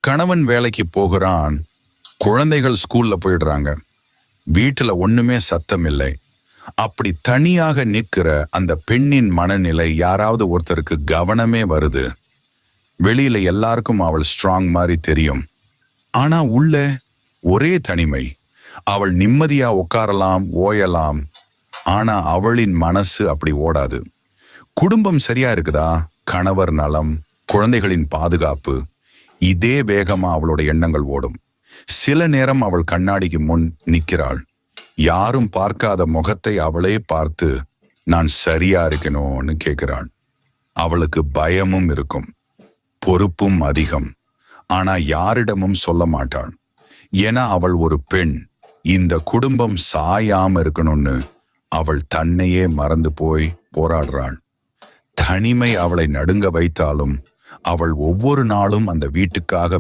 கணவன் வேலைக்கு போகிறான், குழந்தைகள் ஸ்கூல்ல போயிடுறாங்க. வீட்டுல ஒண்ணுமே சத்தம் இல்லை. அப்படி தனியாக நிக்கிற அந்த பெண்ணின் மனநிலை யாராவது ஒருத்தருக்கு கவனமே வருது. வெளியில எல்லாருக்கும் அவள் ஸ்ட்ராங் மாதிரி தெரியும். ஆனா உள்ள ஒரே தனிமை. அவள் நிம்மதியா உட்காரலாம், ஓயலாம். ஆனா அவளின் மனசு அப்படி ஓடாது. குடும்பம் சரியா இருக்குதா, கணவர் நலம், குழந்தைகளின் பாதுகாப்பு, இதே வேகமா அவளோட எண்ணங்கள் ஓடும். சில நேரம் அவள் கண்ணாடிக்கு முன் நிற்கிறாள். யாரும் பார்க்காத முகத்தை அவளே பார்த்து நான் சரியா இருக்கணும்னு கேட்கிறாள். அவளுக்கு பயமும் இருக்கும், பொறுப்பும் அதிகம். ஆனா யாரிடமும் சொல்ல மாட்டாள். ஏன்னா அவள் ஒரு பெண். இந்த குடும்பம் சாயாம இருக்கணும்னு அவள் தன்னையே மறந்து போய் போராடுறாள். தனிமை அவளை நடுங்க வைத்தாலும் அவள் ஒவ்வொரு நாளும் அந்த வீட்டுக்காக